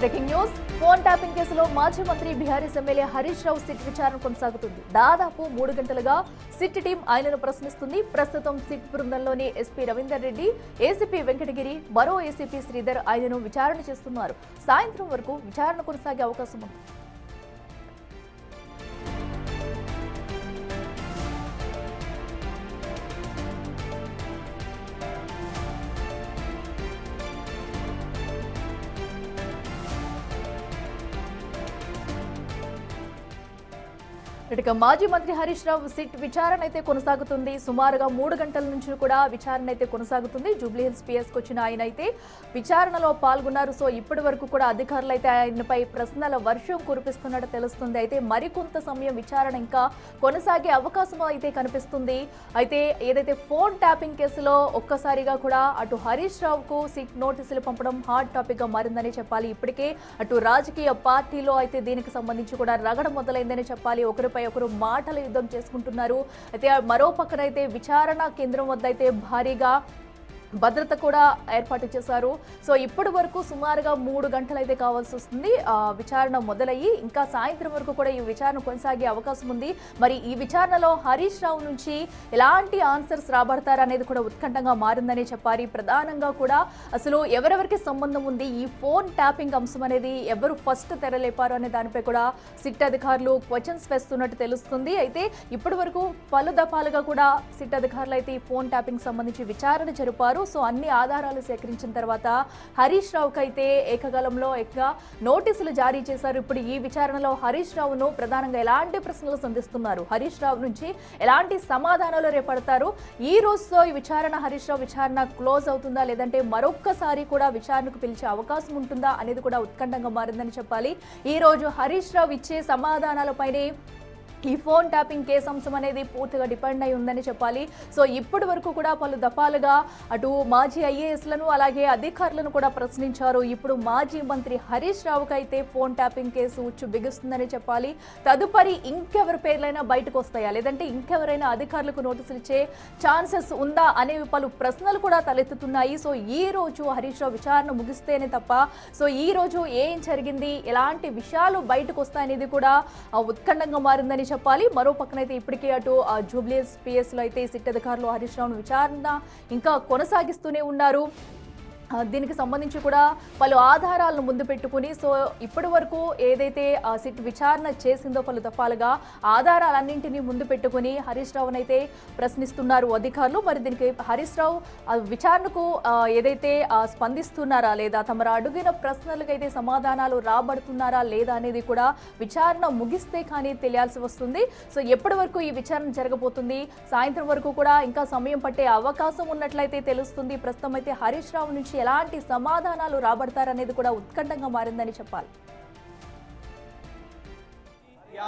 Breaking news. Phone tapping కేసులో మాజీ మంత్రి BRS MLA Harish Rao SIT విచారణ కొనసాగుతుంది. దాదాపు 3 గంటలుగా సిట్ టీం ఆయనను ప్రశ్నిస్తుంది. ప్రస్తుతం సిట్ బృందంలోని ఎస్పీ రవీందర్ రెడ్డి, ఏసీపీ వెంకటగిరి, మరో ఏసీపీ శ్రీధర్ ఆయనను విచారణ చేస్తున్నారు. సాయంత్రం వరకు విచారణ కొనసాగే అవకాశం ఉంది. ఇక మాజీ మంత్రి హరీష్ రావు సిట్ విచారణ అయితే కొనసాగుతుంది. సుమారుగా 3 గంటల నుంచి కూడా విచారణ అయితే కొనసాగుతుంది. జూబ్లీహిల్స్ పిఎస్కి వచ్చిన ఆయన అయితే విచారణలో పాల్గొన్నారు. సో ఇప్పటి వరకు కూడా అధికారులు అయితే ఆయనపై ప్రశ్నల వర్షం కురిపిస్తున్నట్టు తెలుస్తుంది. అయితే మరికొంత సమయం విచారణ ఇంకా కొనసాగే అవకాశం అయితే కనిపిస్తుంది. అయితే ఏదైతే ఫోన్ ట్యాపింగ్ కేసులో ఒక్కసారిగా కూడా అటు హరీష్ రావుకు సిట్ నోటీసులు పంపడం హాట్ టాపిక్ గా మారిందని చెప్పాలి. ఇప్పటికే అటు రాజకీయ పార్టీలో అయితే దీనికి సంబంధించి కూడా రగడ మొదలైందని చెప్పాలి. ఒకరిపై ఒకరు మాటల యుద్ధం చేసుకుంటున్నారు. అయితే మరో పక్కన అయితే విచారణ కేంద్రం వద్ద అయితే భారీగా భద్రత కూడా ఏర్పాటు చేశారు. సో ఇప్పటి వరకు సుమారుగా 3 గంటలు అయితే కావాల్సి వస్తుంది విచారణ మొదలయ్యి. ఇంకా సాయంత్రం వరకు కూడా ఈ విచారణ కొనసాగే అవకాశం ఉంది. మరి ఈ విచారణలో హరీష్ రావు నుంచి ఎలాంటి ఆన్సర్స్ రాబడతారనేది కూడా ఉత్కంఠంగా మారిందని చెప్పాలి. ప్రధానంగా కూడా అసలు ఎవరెవరికి సంబంధం ఉంది, ఈ ఫోన్ ట్యాపింగ్ అంశం అనేది ఎవరు ఫస్ట్ తెరలేపారు అనే దానిపై కూడా సిట్ అధికారులు క్వశ్చన్స్ వేస్తున్నట్టు తెలుస్తుంది. అయితే ఇప్పటి వరకు పలు దఫాలుగా కూడా సిట్ అధికారులు అయితే ఈ ఫోన్ ట్యాపింగ్ సంబంధించి విచారణ జరిపారు. సో అన్ని ఆధారాలు సేకరించిన తర్వాత హరీష్ రావుకి అయితే ఏకకాలంలో నోటీసులు జారీ చేశారు. ఇప్పుడు ఈ విచారణలో హరీష్ రావును ప్రధానంగా ఎలాంటి ప్రశ్నలు సంధిస్తున్నారు, హరీష్ రావు నుంచి ఎలాంటి సమాధానాలు రేపడతారు, ఈ రోజుతో ఈ విచారణ హరీష్ రావు విచారణ క్లోజ్ అవుతుందా లేదంటే మరొక్కసారి కూడా విచారణకు పిలిచే అవకాశం ఉంటుందా అనేది కూడా ఉత్కంఠంగా మారిందని చెప్పాలి. ఈ రోజు హరీష్ రావు ఇచ్చే సమాధానాలపైనే ఈ ఫోన్ ట్యాపింగ్ కేసు అంశం అనేది పూర్తిగా డిపెండ్ అయి ఉందని చెప్పాలి. సో ఇప్పటి వరకు కూడా పలు దఫాలుగా అటు మాజీ ఐఏఎస్లను అలాగే అధికారులను కూడా ప్రశ్నించారు. ఇప్పుడు మాజీ మంత్రి హరీష్ రావుకి అయితే ఫోన్ ట్యాపింగ్ కేసు ఉచ్చు బిగుస్తుందని చెప్పాలి. తదుపరి ఇంకెవరి పేర్లైనా బయటకు వస్తాయా లేదంటే ఇంకెవరైనా అధికారులకు నోటీసులు ఇచ్చే ఛాన్సెస్ ఉందా అనేవి పలు ప్రశ్నలు కూడా తలెత్తుతున్నాయి. సో ఈ రోజు హరీష్ రావు విచారణ ముగిస్తేనే తప్ప సో ఈ రోజు ఏం జరిగింది, ఎలాంటి విషయాలు బయటకు వస్తాయనేది కూడా ఉత్కంఠంగా మారిందని చెప్పాలి. మరో పక్కనైతే ఇప్పటికే అటు జూబ్లీహిల్స్ పిఎస్ లో అయితే సిట్ అధికారులు హరీష్ రావును విచారణ ఇంకా కొనసాగిస్తూనే ఉన్నారు. దీనికి సంబంధించి కూడా పలు ఆధారాలను ముందు పెట్టుకుని సో ఇప్పటి వరకు ఏదైతే సిట్ విచారణ చేసిందో పలు దఫాలుగా ఆధారాలన్నింటినీ ముందు పెట్టుకుని హరీష్ రావునైతే ప్రశ్నిస్తున్నారు అధికారులు. మరి దీనికి హరీష్ రావు విచారణకు ఏదైతే స్పందిస్తున్నారా లేదా, తమరు అడిగిన ప్రశ్నలకైతే సమాధానాలు రాబడుతున్నారా లేదా అనేది కూడా విచారణ ముగిస్తే కానీ తెలియాల్సి వస్తుంది. సో ఎప్పటి వరకు ఈ విచారణ జరగబోతుంది, సాయంత్రం వరకు కూడా ఇంకా సమయం పట్టే అవకాశం ఉన్నట్లయితే తెలుస్తుంది. ప్రస్తుతం అయితే హరీష్ రావు నుంచి ఎలాంటి సమాధానాలు రాబడతారనేది కూడా ఉత్కంఠంగా మారిందని చెప్పాలి.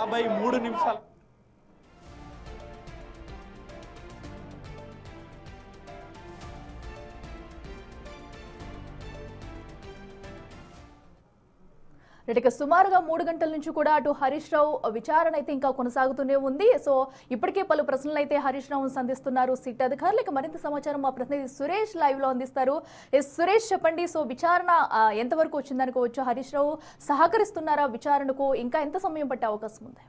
53 నిమిషాలు ఇక సుమారుగా 3 గంటల నుంచి కూడా అటు హరీష్ రావు విచారణ అయితే ఇంకా కొనసాగుతూనే ఉంది. సో ఇప్పటికే పలు ప్రశ్నలు అయితే హరీష్ రావును సంధిస్తున్నారు సిట్ అధికారులు. ఇక మరింత సమాచారం మా ప్రతినిధి సురేష్ లైవ్ లో అందిస్తారు. సురేష్ చెప్పండి, సో విచారణ ఎంతవరకు వచ్చిందనుకోవచ్చు, హరీష్ రావు సహకరిస్తున్నారా విచారణకు, ఇంకా ఎంత సమయం పట్టే అవకాశం ఉంది?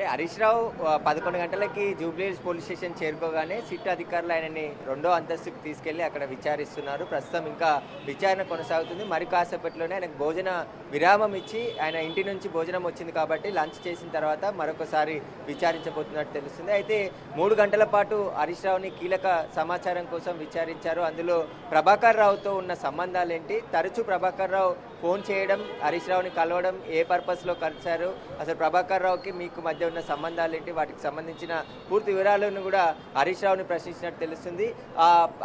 అంటే హరీష్ రావు 11 గంటలకి జూబ్లీహిల్స్ పోలీస్ స్టేషన్ చేరుకోగానే సిట్ అధికారులు ఆయనని 2వ అంతస్తుకు తీసుకెళ్లి అక్కడ విచారిస్తున్నారు. ప్రస్తుతం ఇంకా విచారణ కొనసాగుతుంది. మరి కాసేపట్లోనే ఆయనకు భోజన విరామం ఇచ్చి ఆయన ఇంటి నుంచి భోజనం వచ్చింది కాబట్టి లంచ్ చేసిన తర్వాత మరొకసారి విచారించబోతున్నట్టు తెలుస్తుంది. అయితే 3 గంటల పాటు హరీష్ రావుని కీలక సమాచారం కోసం విచారించారు. అందులో ప్రభాకర్ రావుతో ఉన్న సంబంధాలు ఏంటి, తరచూ ప్రభాకర్ రావు ఫోన్ చేయడం, హరీష్ రావుని కలవడం, ఏ పర్పస్లో కలిశారు, అసలు ప్రభాకర్ రావుకి మీకు మధ్య ఉన్న సంబంధాలు ఏంటి, వాటికి సంబంధించిన పూర్తి వివరాలను కూడా హరీష్ రావుని ప్రశ్నించినట్టు తెలుస్తుంది.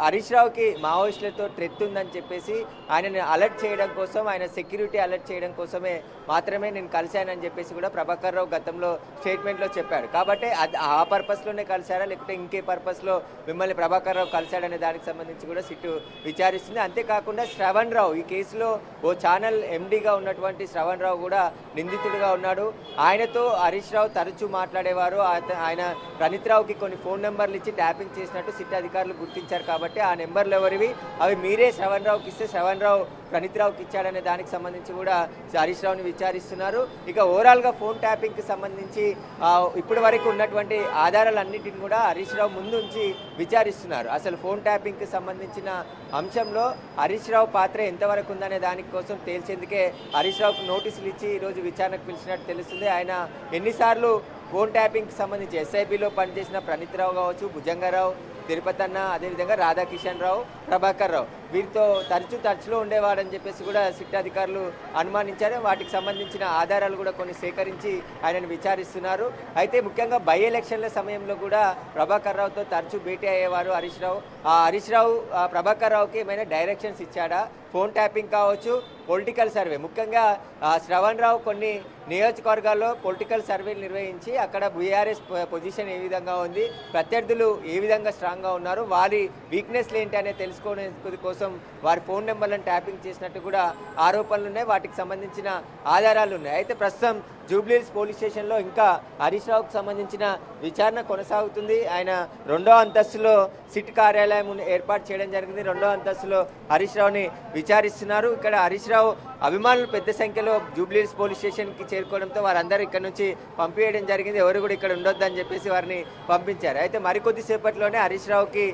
హరీష్ రావుకి మావోయిస్టులతో థ్రెట్ ఉందని చెప్పేసి ఆయనని అలర్ట్ చేయడం కోసం, ఆయన సెక్యూరిటీ అలర్ట్ చేయడం కోసమే మాత్రమే నేను కలిశానని చెప్పేసి కూడా ప్రభాకర్ రావు గతంలో స్టేట్మెంట్లో చెప్పాడు. కాబట్టి ఆ పర్పస్లోనే కలిశారా లేకపోతే ఇంకే పర్పస్లో మిమ్మల్ని ప్రభాకర్ రావు కలిశాడనే దానికి సంబంధించి కూడా సిట్టు విచారిస్తుంది. అంతేకాకుండా శ్రవణ్ రావు ఈ కేసులో ఓ ఛానల్ ఎండీగా ఉన్నటువంటి శ్రవణ్ రావు కూడా నిందితుడిగా ఉన్నాడు. ఆయనతో హరీష్ రావు తరచూ తరచూ మాట్లాడేవారు. ఆయన ప్రణీత్ రావుకి కొన్ని ఫోన్ నెంబర్లు ఇచ్చి ట్యాపింగ్ చేసినట్టు సిట్ అధికారులు గుర్తించారు. కాబట్టి ఆ నెంబర్లు ఎవరివి, అవి మీరే శ్రవణ్ రావుకి ఇస్తే శ్రవణ్ రావు ప్రణీత్ రావుకి ఇచ్చాడనే దానికి సంబంధించి కూడా హరీష్ రావుని విచారిస్తున్నారు. ఇక ఓవరాల్గా ఫోన్ ట్యాపింగ్కి సంబంధించి ఇప్పటి వరకు ఉన్నటువంటి ఆధారాలన్నింటిని కూడా హరీష్ రావు ముందు ఉంచి విచారిస్తున్నారు. అసలు ఫోన్ ట్యాపింగ్కి సంబంధించిన అంశంలో హరీష్ రావు పాత్ర ఎంతవరకు ఉందనే దానికోసం తేల్చేందుకే హరీష్ రావుకు నోటీసులు ఇచ్చి ఈరోజు విచారణకు పిలిచినట్టు తెలుస్తుంది. ఆయన ఎన్నిసార్లు ఫోన్ ట్యాపింగ్కి సంబంధించి ఎస్ఐబిలో పనిచేసిన ప్రణీత్ రావు కావచ్చు, భుజంగారావు, తిరుపతి అన్న, అదేవిధంగా రాధాకిషన్ రావు, ప్రభాకర్ రావు వీరితో తరచులో ఉండేవాడని చెప్పేసి కూడా సిట్ అధికారులు అనుమానించారు. వాటికి సంబంధించిన ఆధారాలు కూడా కొన్ని సేకరించి ఆయనను విచారిస్తున్నారు. అయితే ముఖ్యంగా బై ఎలక్షన్ల సమయంలో కూడా ప్రభాకర్ రావుతో తరచూ భేటీ అయ్యేవారు హరీష్ రావు. ఆ హరీష్ రావు ప్రభాకర్ రావుకి ఏమైనా డైరెక్షన్స్ ఇచ్చాడా, ఫోన్ ట్యాపింగ్ కావచ్చు, పొలిటికల్ సర్వే, ముఖ్యంగా శ్రవణ్ రావు కొన్ని నియోజకవర్గాల్లో పొలిటికల్ సర్వేలు నిర్వహించి అక్కడ బీఆర్ఎస్ పొజిషన్ ఏ విధంగా ఉంది, ప్రత్యర్థులు ఏ విధంగా స్ట్రాంగ్గా ఉన్నారు, వారి వీక్నెస్లు ఏంటి అనేది తెలుసుకోవడం కోసం వారి ఫోన్ నెంబర్లను ట్యాపింగ్ చేసినట్టు కూడా ఆరోపణలు ఉన్నాయి. వాటికి సంబంధించిన ఆధారాలు ఉన్నాయి. అయితే ప్రస్తుతం జూబ్లీహిల్స్ పోలీస్ స్టేషన్లో ఇంకా హరీష్ రావుకు సంబంధించిన విచారణ కొనసాగుతుంది. ఆయన 2వ అంతస్తులో సిట్ కార్యాలయం ఏర్పాటు చేయడం జరిగింది. 2వ అంతస్తులో హరీష్ రావుని విచారిస్తున్నారు. ఇక్కడ హరీష్ రావు అభిమానులు పెద్ద సంఖ్యలో జూబ్లీహిల్స్ పోలీస్ స్టేషన్కి చేరుకోవడంతో వారందరూ ఇక్కడ నుంచి పంపించడం జరిగింది. ఎవరు కూడా ఇక్కడ ఉండొద్దని చెప్పేసి వారిని పంపించారు. అయితే మరికొద్దిసేపట్లోనే హరీష్ రావుకి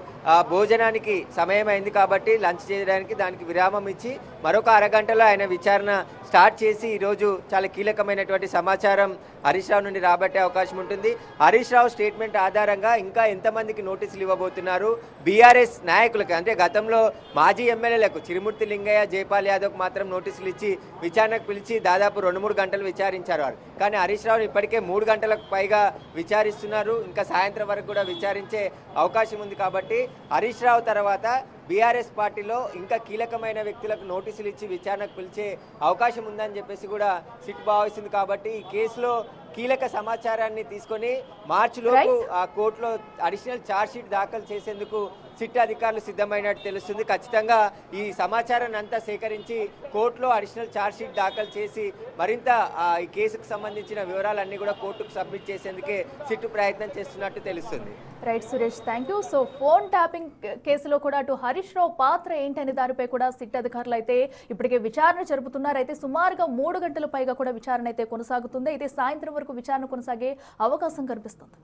భోజనానికి సమయం అయింది కాబట్టి లంచ్ చేయడానికి దానికి విరామం ఇచ్చి మరొక అరగంటలో ఆయన విచారణ స్టార్ట్ చేసి ఈరోజు చాలా కీలకమైనటువంటి సమాచారం హరీష్ రావు నుండి రాబట్టే అవకాశం ఉంటుంది. హరీష్ రావు స్టేట్మెంట్ ఆధారంగా ఇంకా ఎంతమందికి నోటీసులు ఇవ్వబోతున్నారు, బీఆర్ఎస్ నాయకులకు అంటే గతంలో మాజీ ఎమ్మెల్యేలకు చిరుమూర్తి లింగయ్య, జైపాల్ యాదవ్కు మాత్రం నోటీసులు ఇచ్చి విచారణకు పిలిచి దాదాపు 2-3 గంటలు విచారించారు వారు. కానీ హరీష్ రావుని ఇప్పటికే 3 గంటలకు పైగా విచారిస్తున్నారు. ఇంకా సాయంత్రం వరకు కూడా విచారించే అవకాశం ఉంది. కాబట్టి హరీష్ రావు తర్వాత బీఆర్ఎస్ పార్టీలో ఇంకా కీలకమైన వ్యక్తులకు నోటీసులు ఇచ్చి విచారణకు పిలిచే అవకాశం ఉందని చెప్పేసి కూడా సిట్ భావిస్తుంది. కాబట్టి ఈ కేసులో కీలక సమాచారాన్ని తీసుకొని మార్చిలోపు ఆ కోర్టులో అడిషనల్ ఛార్జ్ షీట్ దాఖలు చేసేందుకు సిట్ అధికారులు సిద్ధమైనట్టు తెలుస్తుంది. ఖచ్చితంగా ఈ సమాచారాన్ని అంతా సేకరించి కోర్టులో అడిషనల్ ఛార్జ్ షీట్ దాఖలు చేసి మరింత ఈ కేసుకు సంబంధించిన వివరాలన్నీ కూడా కోర్టుకు సబ్మిట్ చేసేందుకే సిట్ ప్రయత్నం చేస్తున్నట్టు తెలుస్తుంది. Right Suresh, thank you. So phone tapping కేసులో కూడా అటు హరీష్ రావు పాత్ర ఏంటనే దానిపై కూడా సిట్ అధికారులు అయితే ఇప్పటికే విచారణ జరుపుతున్నారు. అయితే సుమారుగా 3 గంటల పైగా కూడా విచారణ అయితే కొనసాగుతుంది. అయితే సాయంత్రం వరకు విచారణ కొనసాగే అవకాశం కనిపిస్తుంది.